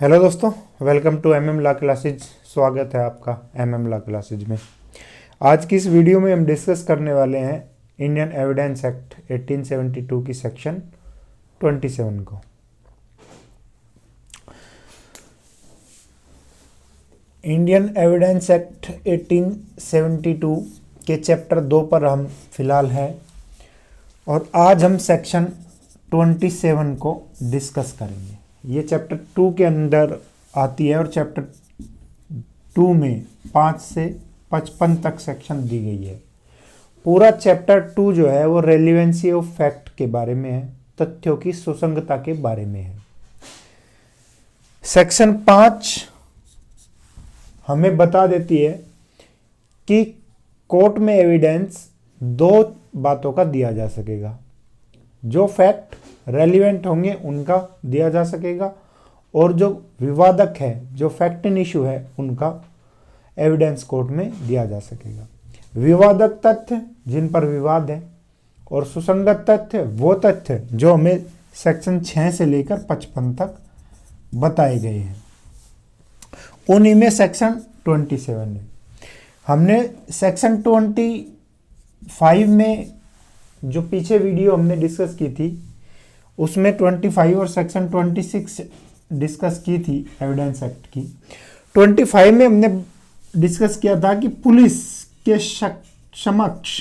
Hello दोस्तों, welcome to MM law classes. स्वागत है आपका एमएम लॉ क्लासेज में। आज की इस वीडियो में हम डिस्कस करने वाले हैं इंडियन एविडेंस एक्ट 1872 की सेक्शन 27 को। इंडियन एविडेंस एक्ट 1872 के चैप्टर 2 पर हम फिलहाल हैं और आज हम सेक्शन 27 को डिस्कस करेंगे। ये चैप्टर 2 के अंदर आती है और चैप्टर 2 में 5 से 55 तक सेक्शन दी गई है। पूरा चैप्टर 2 जो है वो रेलिवेंसी ऑफ फैक्ट के बारे में है, तथ्यों की सुसंगतता के बारे में है। सेक्शन 5 हमें बता देती है कि कोर्ट में एविडेंस दो बातों का दिया जा सकेगा। जो फैक्ट रेलिवेंट होंगे उनका दिया जा सकेगा और जो विवादक है, जो फैक्ट इन इशू है, उनका एविडेंस कोर्ट में दिया जा सकेगा। विवादक तथ्य जिन पर विवाद है और सुसंगत तथ्य वो तथ्य जो हमें सेक्शन 6 से लेकर 55 तक बताए गए हैं, उन्हीं में सेक्शन 27 है। हमने सेक्शन 25 में जो पीछे वीडियो हमने डिस्कस की थी उसमें 25 और सेक्शन 26 डिस्कस की थी एविडेंस एक्ट की। 25 में हमने डिस्कस किया था कि पुलिस के समक्ष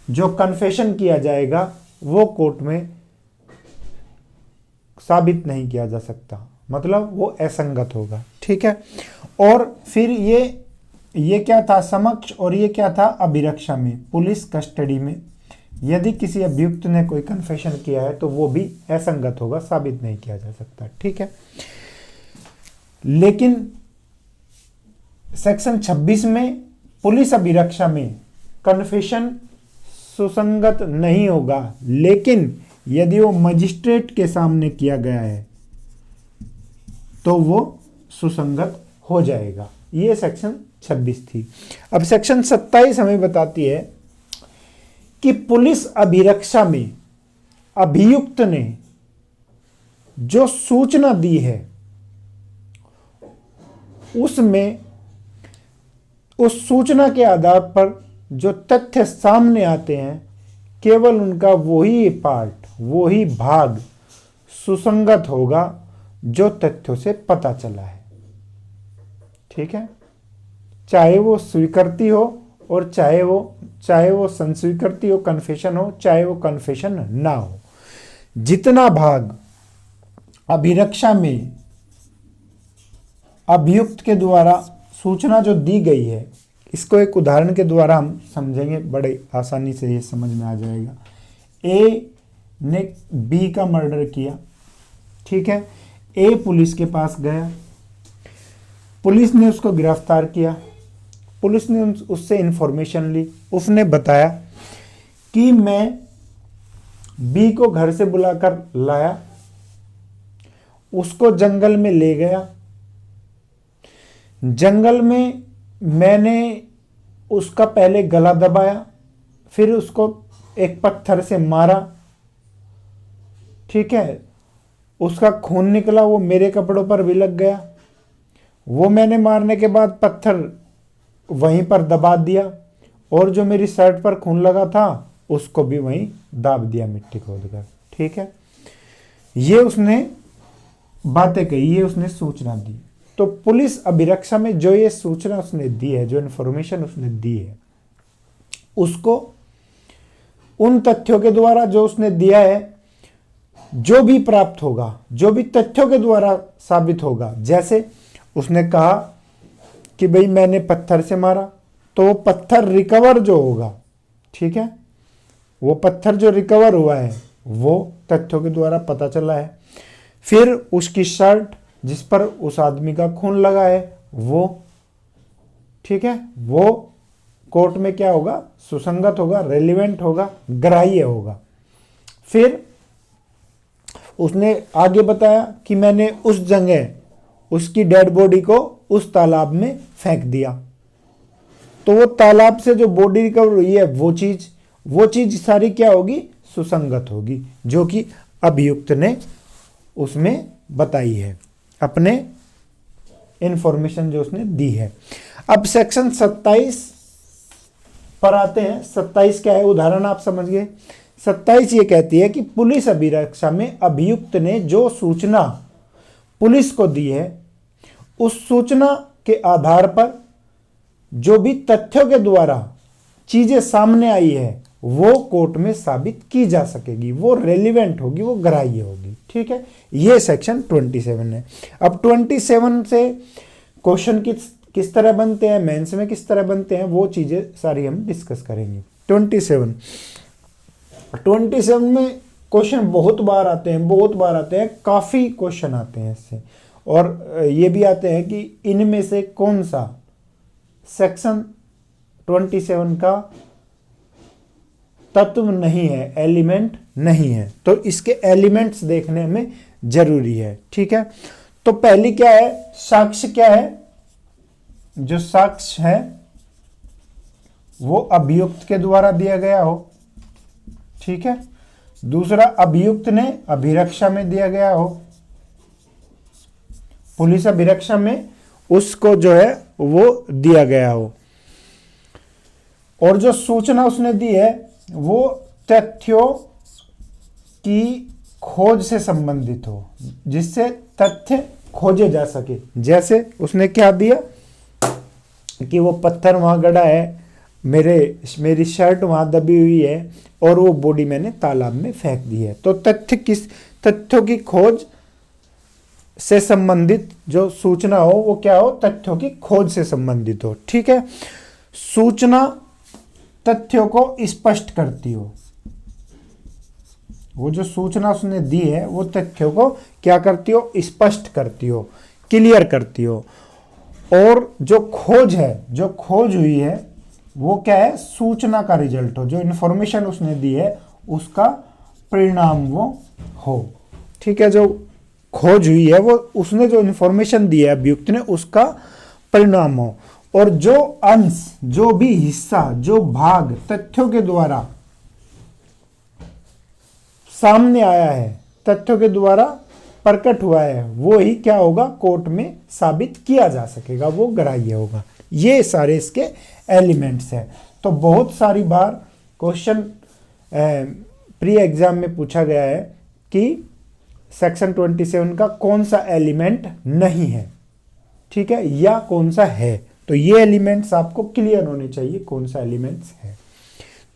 जो कन्फेशन किया जाएगा वो कोर्ट में साबित नहीं किया जा सकता, मतलब वो असंगत होगा। ठीक है। और फिर ये क्या था समक्ष, और ये क्या था अभिरक्षा में, पुलिस कस्टडी में यदि किसी अभियुक्त ने कोई कन्फेशन किया है तो वो भी असंगत होगा, साबित नहीं किया जा सकता। ठीक है। लेकिन सेक्शन 26 में पुलिस अभिरक्षा में कन्फेशन सुसंगत नहीं होगा, लेकिन यदि वो मजिस्ट्रेट के सामने किया गया है तो वो सुसंगत हो जाएगा। ये सेक्शन 26 थी। अब सेक्शन 27 हमें बताती है कि पुलिस अभिरक्षा में अभियुक्त ने जो सूचना दी है उसमें उस सूचना के आधार पर जो तथ्य सामने आते हैं केवल उनका वही पार्ट, वही भाग सुसंगत होगा जो तथ्यों से पता चला है। ठीक है। चाहे वो स्वीकृति हो और चाहे वो संस्वीकृति हो, कन्फेशन हो, चाहे वो कन्फेशन ना हो, जितना भाग अभिरक्षा में अभियुक्त के द्वारा सूचना जो दी गई है, इसको एक उदाहरण के द्वारा हम समझेंगे, बड़े आसानी से ये समझ में आ जाएगा। ए ने बी का मर्डर किया। ठीक है। ए पुलिस के पास गया, पुलिस ने उसको गिरफ्तार किया, पुलिस ने उससे इंफॉर्मेशन ली। उसने बताया कि मैं बी को घर से बुलाकर लाया, उसको जंगल में ले गया, जंगल में मैंने उसका पहले गला दबाया, फिर उसको एक पत्थर से मारा। ठीक है। उसका खून निकला, वो मेरे कपड़ों पर भी लग गया। वो मैंने मारने के बाद पत्थर वहीं पर दबा दिया और जो मेरी शर्ट पर खून लगा था उसको भी वहीं दाब दिया मिट्टी खोदकर। ठीक है। ये उसने बातें कही, ये उसने सूचना दी। तो पुलिस अभिरक्षा में जो ये सूचना उसने दी है, जो इन्फॉर्मेशन उसने दी है, उसको उन तथ्यों के द्वारा जो उसने दिया है, जो भी प्राप्त होगा, जो भी तथ्यों के द्वारा साबित होगा, जैसे उसने कहा कि भाई मैंने पत्थर से मारा, तो वो पत्थर रिकवर जो होगा, ठीक है, वो पत्थर जो रिकवर हुआ है वो तथ्यों के द्वारा पता चला है। फिर उसकी शर्ट जिस पर उस आदमी का खून लगा है वो, ठीक है, वो कोर्ट में क्या होगा, सुसंगत होगा, रेलिवेंट होगा, ग्राह्य होगा। फिर उसने आगे बताया कि मैंने उस जगह उसकी डेड बॉडी को उस तालाब में फेंक दिया, तो वो तालाब से जो बॉडी रिकवर हुई है वो चीज सारी क्या होगी, सुसंगत होगी, जो कि अभियुक्त ने उसमें बताई है। अपने इंफॉर्मेशन जो उसने दी है। अब सेक्शन 27 पर आते हैं। 27 क्या है, उदाहरण आप समझ गए। 27 ये कहती है कि पुलिस अभिरक्षा में अभियुक्त ने जो सूचना पुलिस को दी है, उस सूचना के आधार पर जो भी तथ्यों के द्वारा चीजें सामने आई है वो कोर्ट में साबित की जा सकेगी, वो रेलिवेंट होगी, वो ग्राह्य होगी। ठीक है, ये सेक्शन 27 है। अब 27 से क्वेश्चन किस तरह बनते हैं, मेंस में किस तरह बनते हैं, वो चीजें सारी हम डिस्कस करेंगे। 27 में क्वेश्चन बहुत बार आते हैं, काफी क्वेश्चन आते हैं इससे, और ये भी आते हैं कि इनमें से कौन सा सेक्शन 27 का तत्व नहीं है, एलिमेंट नहीं है, तो इसके एलिमेंट्स देखने में जरूरी है। ठीक है, तो पहली क्या है, साक्ष्य क्या है, जो साक्ष्य है वो अभियुक्त के द्वारा दिया गया हो। ठीक है, दूसरा अभियुक्त ने अभिरक्षा में दिया गया हो, पुलिस अभिरक्षा में उसको जो है वो दिया गया हो, और जो सूचना उसने दी है वो तथ्यों की खोज से संबंधित हो, जिससे तथ्य खोजे जा सके। जैसे उसने क्या दिया कि वो पत्थर वहां गड़ा है, मेरी शर्ट वहां दबी हुई है और वो बॉडी मैंने तालाब में फेंक दी है। तो तथ्यों की खोज से संबंधित जो सूचना हो वो क्या हो, तथ्यों की खोज से संबंधित हो। ठीक है, सूचना तथ्यों को स्पष्ट करती हो, वो जो सूचना उसने दी है वो तथ्यों को क्या करती हो, स्पष्ट करती हो, क्लियर करती हो। और जो खोज है, जो खोज हुई है वो क्या है, सूचना का रिजल्ट हो, जो इंफॉर्मेशन उसने दी है उसका परिणाम वो हो। ठीक है, जो खोज हुई है वो उसने जो इंफॉर्मेशन दी है अभियुक्त ने, उसका परिणाम हो। और जो अंश, जो भी हिस्सा, जो भाग तथ्यों के द्वारा सामने आया है, तथ्यों के द्वारा प्रकट हुआ है, वो ही क्या होगा, कोर्ट में साबित किया जा सकेगा, वो ग्राह्य होगा। ये सारे इसके एलिमेंट्स हैं। तो बहुत सारी बार क्वेश्चन प्री एग्जाम में पूछा गया है कि सेक्शन 27 का कौन सा एलिमेंट नहीं है, ठीक है, या कौन सा है। तो ये एलिमेंट्स आपको क्लियर होने चाहिए कौन सा एलिमेंट्स है।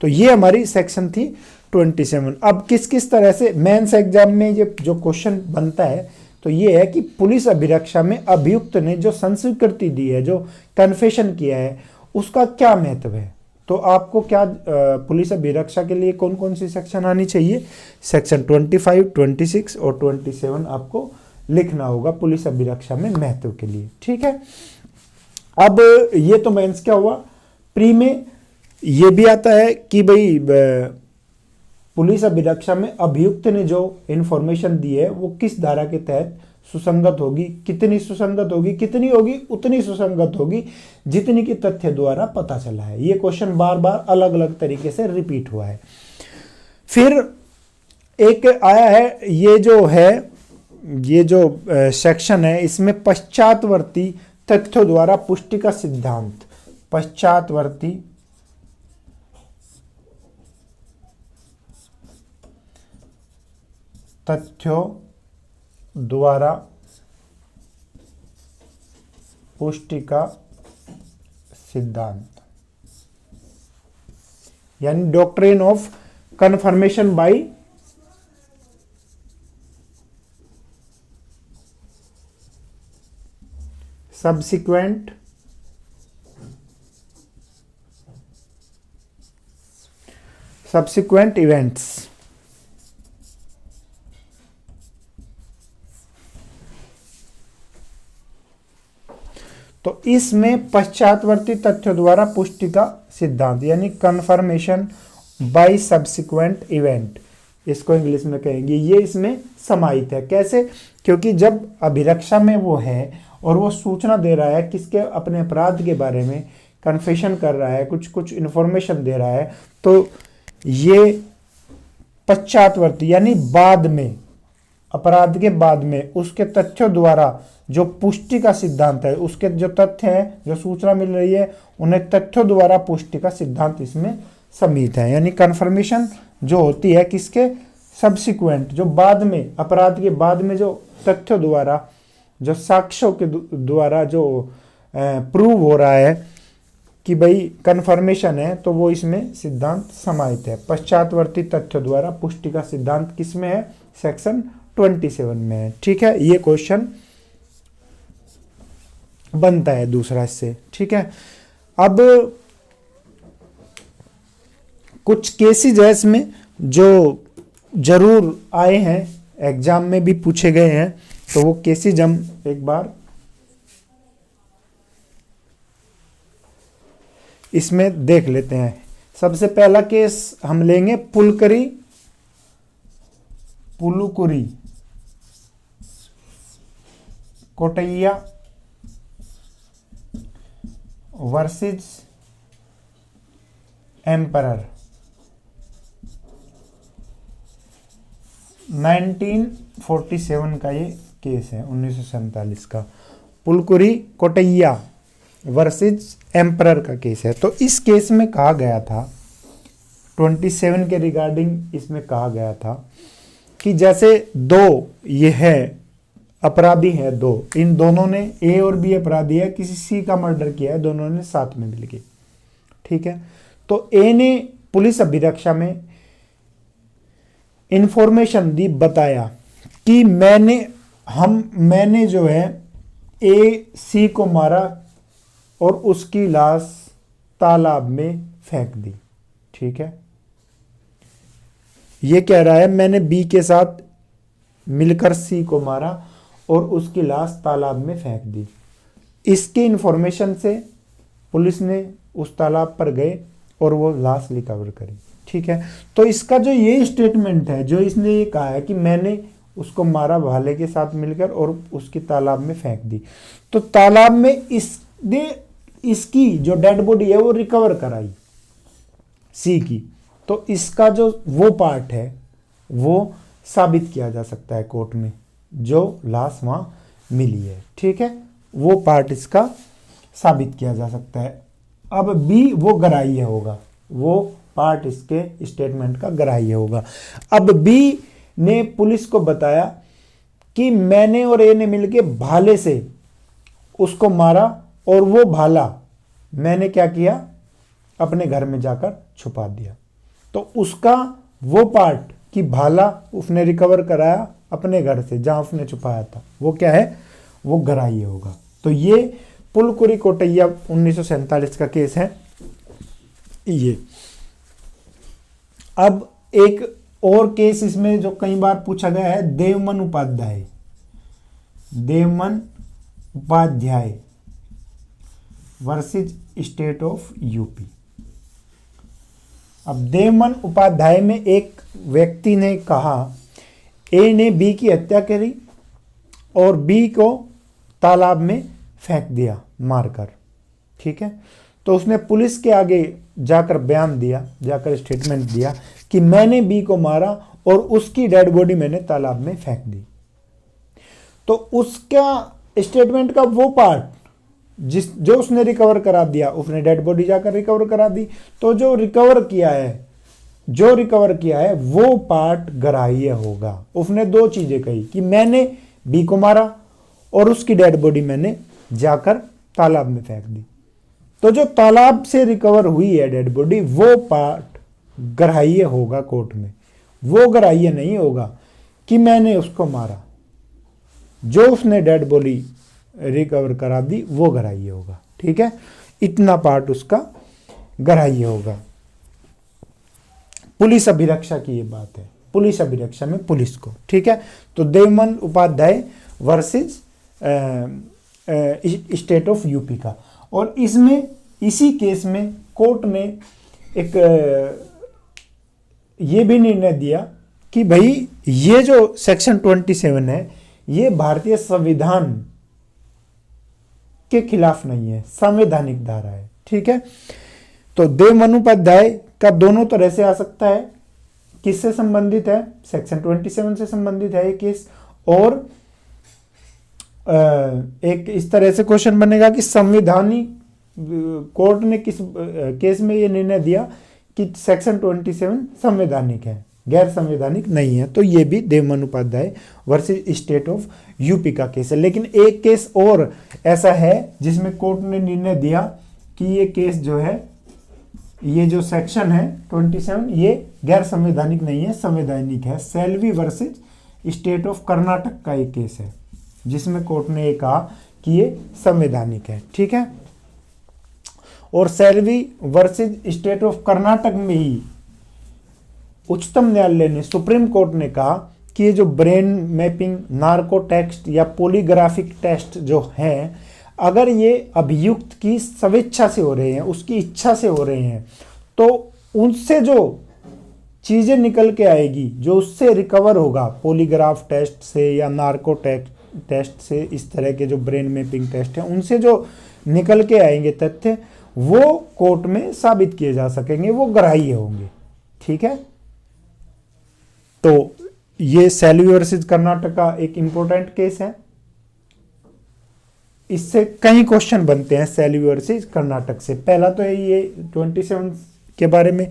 तो ये हमारी सेक्शन थी 27। अब किस किस तरह से मेंस एग्जाम में ये जो क्वेश्चन बनता है, तो ये है कि पुलिस अभिरक्षा में अभियुक्त ने जो संस्वीकृति दी है, जो कन्फेशन किया है, उसका क्या महत्व है। तो आपको क्या पुलिस अभिरक्षा के लिए कौन कौन सी सेक्शन आनी चाहिए, सेक्शन 25, 26 और 27 आपको लिखना होगा पुलिस अभिरक्षा में महत्व के लिए। ठीक है, अब ये तो मेंस क्या हुआ। प्री में ये भी आता है कि भाई पुलिस अभिरक्षा में अभियुक्त ने जो इंफॉर्मेशन दी है वो किस धारा के तहत सुसंगत होगी, कितनी सुसंगत होगी, कितनी होगी, उतनी सुसंगत होगी जितनी की तथ्य द्वारा पता चला है। ये क्वेश्चन बार बार अलग अलग तरीके से रिपीट हुआ है। फिर एक आया है, ये जो सेक्शन है, इसमें पश्चातवर्ती तथ्यों द्वारा पुष्टि का सिद्धांत, पश्चातवर्ती तथ्यों द्वारा पुष्टि का सिद्धांत, यानी doctrine of conformation bye subsequent events। तो इसमें पश्चातवर्ती तथ्यों द्वारा पुष्टि का सिद्धांत, यानी कन्फर्मेशन बाय सब्सिक्वेंट इवेंट, इसको इंग्लिश में कहेंगे, ये इसमें समाहित है। कैसे, क्योंकि जब अभिरक्षा में वो है और वो सूचना दे रहा है किसके, अपने अपराध के बारे में कन्फेशन कर रहा है, कुछ इन्फॉर्मेशन दे रहा है, तो ये पश्चातवर्ती यानी बाद में अपराध के बाद में उसके तथ्यों द्वारा जो पुष्टि का सिद्धांत है, उसके जो तथ्य हैं, जो सूचना मिल रही है, उन्हें तथ्यों द्वारा पुष्टि का सिद्धांत इसमें सम्मिलित है। यानी कन्फर्मेशन जो होती है किसके, सब्सिक्वेंट, जो बाद में, अपराध के बाद में जो तथ्यों द्वारा, जो साक्ष्यों के द्वारा जो प्रूव हो रहा है कि भाई कन्फर्मेशन है, तो वो इसमें सिद्धांत समाहित है। पश्चातवर्ती तथ्यों द्वारा पुष्टि का सिद्धांत किसमें है, सेक्शन 27 में है। ठीक है, ये क्वेश्चन बनता है दूसरा इससे। ठीक है, अब कुछ केसेज है इसमें जो जरूर आए हैं, एग्जाम में भी पूछे गए हैं, तो वो केसेज हम एक बार इसमें देख लेते हैं। सबसे पहला केस हम लेंगे पुलकुरी कोटैया वर्सेस एम्परर, 1947 का ये केस है, 1947 का पुलकुरी कोटैया वर्सेस एम्परर का केस है। तो इस केस में कहा गया था, 27 के रिगार्डिंग इसमें कहा गया था कि जैसे दो ये है अपराधी है, दो, इन दोनों ने, ए और बी अपराधी है, किसी सी का मर्डर किया है, दोनों ने साथ में मिलके। ठीक है, तो ए ने पुलिस अभिरक्षा में इंफॉर्मेशन दी, बताया कि मैंने जो है ए सी को मारा और उसकी लाश तालाब में फेंक दी। ठीक है, ये कह रहा है मैंने बी के साथ मिलकर सी को मारा और उसकी लाश तालाब में फेंक दी। इसके इंफॉर्मेशन से पुलिस ने उस तालाब पर गए और वो लाश रिकवर करी। ठीक है, तो इसका जो ये स्टेटमेंट है, जो इसने ये कहा है कि मैंने उसको मारा भाले के साथ मिलकर और उसकी तालाब में फेंक दी, तो तालाब में इसकी जो डेड बॉडी है वो रिकवर कराई सी की, तो इसका जो वो पार्ट है वो साबित किया जा सकता है कोर्ट में, जो लाश वहां मिली है। ठीक है, वो पार्ट इसका साबित किया जा सकता है। अब बी वो ग्राह्य होगा, वो पार्ट इसके स्टेटमेंट का ग्राह्य होगा। अब बी ने पुलिस को बताया कि मैंने और ए ने मिलके भाले से उसको मारा और वो भाला मैंने क्या किया, अपने घर में जाकर छुपा दिया। तो उसका वो पार्ट कि भाला उसने रिकवर कराया अपने घर से जहां उसने छुपाया था, वो क्या है, वो ग्राह्य होगा। तो ये पुलकुरी कोटैया 1947 का केस है ये। अब एक और केस इसमें जो कई बार पूछा गया है, Devman Upadhyay versus state of UP. अब देवमन उपाध्याय में एक व्यक्ति ने कहा ए ने बी की हत्या करी और बी को तालाब में फेंक दिया मारकर। ठीक है, तो उसने पुलिस के आगे जाकर बयान दिया, जाकर स्टेटमेंट दिया कि मैंने बी को मारा और उसकी डेड बॉडी मैंने तालाब में फेंक दी। तो उसका स्टेटमेंट का वो पार्ट जो उसने रिकवर करा दिया, उसने डेड बॉडी जाकर रिकवर करा दी, तो जो रिकवर किया है वो पार्ट ग्राह्य होगा। उसने दो चीजें कही कि मैंने बी को मारा और उसकी डेड बॉडी मैंने जाकर तालाब में फेंक दी। तो जो तालाब से रिकवर हुई है डेड बॉडी, वो पार्ट ग्राह्य होगा कोर्ट में। वो ग्राह्य नहीं होगा कि मैंने उसको मारा, जो उसने डेड बॉडी रिकवर करा दी वो ग्राह्य होगा। ठीक है, इतना पार्ट उसका ग्राह्य होगा। पुलिस अभिरक्षा की ये बात है, पुलिस अभिरक्षा में पुलिस को। ठीक है, तो Devman Upadhyay versus state of UP का। और इसमें इसी केस में कोर्ट ने एक ये भी निर्णय दिया कि भाई ये जो सेक्शन 27 है ये भारतीय संविधान के खिलाफ नहीं है, संवैधानिक धारा है। ठीक है, तो देवमन उपाध्याय का दोनों तरह से आ सकता है। किससे संबंधित है, सेक्शन 27 से संबंधित है ये केस, और एक इस तरह से क्वेश्चन बनेगा कि संविधानिक कोर्ट ने किस केस में ये निर्णय दिया कि सेक्शन 27 संवैधानिक है, गैर संवैधानिक नहीं है। तो ये भी Devman Upadhyay versus state of UP का केस है। लेकिन एक केस और ऐसा है जिसमें कोर्ट ने निर्णय दिया कि ये केस जो है, ये जो सेक्शन है 27, ये गैर संवैधानिक नहीं है, संवैधानिक है। Selvi versus state of Karnataka का एक केस है जिसमें कोर्ट ने ये कहा कि ये संवैधानिक है। ठीक है। और Selvi versus state of Karnataka में ही उच्चतम न्यायालय ने, सुप्रीम कोर्ट ने कहा कि ये जो ब्रेन मैपिंग, नार्को टेस्ट या पॉलीग्राफिक टेस्ट जो है, अगर ये अभियुक्त की स्वेच्छा से हो रहे हैं, उसकी इच्छा से हो रहे हैं, तो उनसे जो चीज़ें निकल के आएगी, जो उससे रिकवर होगा पॉलीग्राफ टेस्ट से या नार्को टेस्ट से, इस तरह के जो ब्रेन मैपिंग टेस्ट हैं, उनसे जो निकल के आएंगे तथ्य, वो कोर्ट में साबित किए जा सकेंगे, वो ग्राह्य होंगे। ठीक है। तो ये सेल्वी वर्सेस कर्नाटक का एक इंपॉर्टेंट केस है। इससे कई क्वेश्चन बनते हैं सेल्वी वर्सेस कर्नाटक से। पहला तो ये 27 के बारे में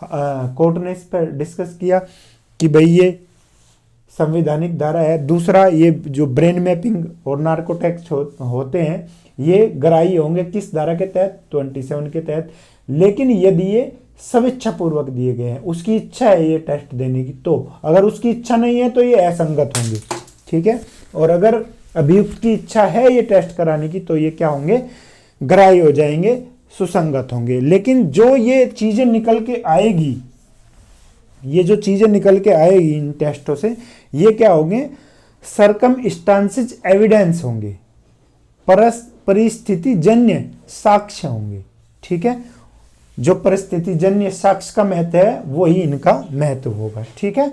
कोर्ट ने इस पर डिस्कस किया कि भाई ये संवैधानिक धारा है। दूसरा, ये जो ब्रेन मैपिंग और नार्को टेस्ट होते हैं, ये ग्राह्य होंगे किस धारा के तहत, 27 के तहत। लेकिन यदि ये स्वेच्छा पूर्वक दिए गए हैं, उसकी इच्छा है ये टेस्ट देने की, तो अगर उसकी इच्छा नहीं है तो ये असंगत होंगे। ठीक है। और अगर अभियुक्त की इच्छा है ये टेस्ट कराने की, तो ये क्या होंगे, ग्राह्य हो जाएंगे, सुसंगत होंगे। लेकिन जो ये चीजें निकल के आएगी, ये जो चीजें निकल के आएगी इन टेस्टों से, ये क्या होंगे, सरकमस्टांसेस एविडेंस होंगे, परिस्थिति जन्य साक्ष्य होंगे। ठीक है। जो परिस्थिति जन्य साक्ष्य का महत्व है, वही इनका महत्व होगा। ठीक है।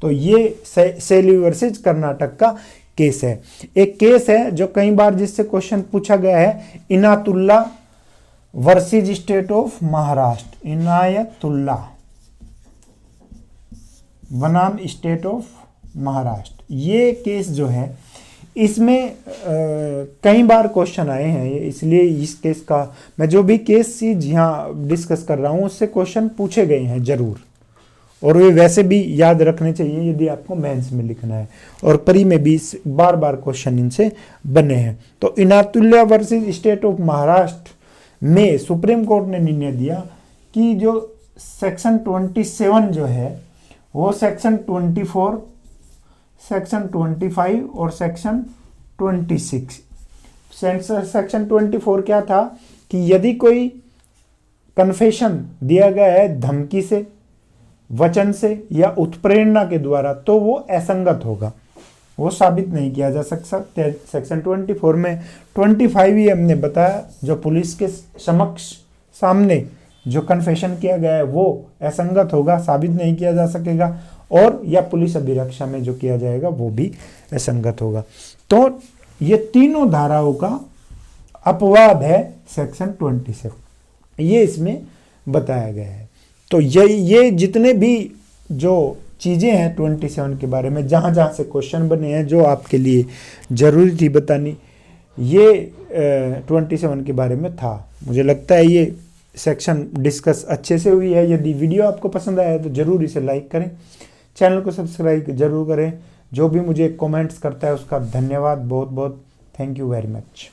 तो ये सेल्वी वर्सेस कर्नाटक का केस है। एक केस है जो कई बार जिससे क्वेश्चन पूछा गया है, Inayatullah versus state of Maharashtra. Inayatullah बनाम स्टेट ऑफ महाराष्ट्र, ये केस जो है, इसमें कई बार क्वेश्चन आए हैं, इसलिए इस केस का मैं जो भी केस यहाँ डिस्कस कर रहा हूँ उससे क्वेश्चन पूछे गए हैं जरूर, और वे वैसे भी याद रखने चाहिए यदि आपको मेंस में लिखना है, और प्री में भी बार बार क्वेश्चन इनसे बने हैं। तो Inayatullah versus state of Maharashtra में सुप्रीम कोर्ट ने निर्णय दिया कि जो सेक्शन 27 जो है, वो सेक्शन 24, सेक्शन 25 और सेक्शन 26। सेक्शन 24 क्या था कि यदि कोई कन्फेशन दिया गया है धमकी से, वचन से या उत्प्रेरणा के द्वारा, तो वो असंगत होगा, वो साबित नहीं किया जा सकता। सेक्शन 24 में 25 ही हमने बताया, जो पुलिस के समक्ष सामने जो कन्फेशन किया गया है वो असंगत होगा, साबित नहीं किया जा सकेगा, और या पुलिस अभिरक्षा में जो किया जाएगा वो भी असंगत होगा। तो ये तीनों धाराओं का अपवाद है सेक्शन 27, ये इसमें बताया गया है। तो ये जितने भी जो चीज़ें हैं 27 के बारे में, जहाँ जहाँ से क्वेश्चन बने हैं, जो आपके लिए ज़रूरी थी बतानी, ये 27 के बारे में था। मुझे लगता है ये सेक्शन डिस्कस अच्छे से हुई है। यदि वीडियो आपको पसंद आया तो ज़रूर इसे लाइक करें, चैनल को सब्सक्राइब जरूर करें। जो भी मुझे कमेंट्स करता है उसका धन्यवाद, बहुत बहुत थैंक यू वेरी मच।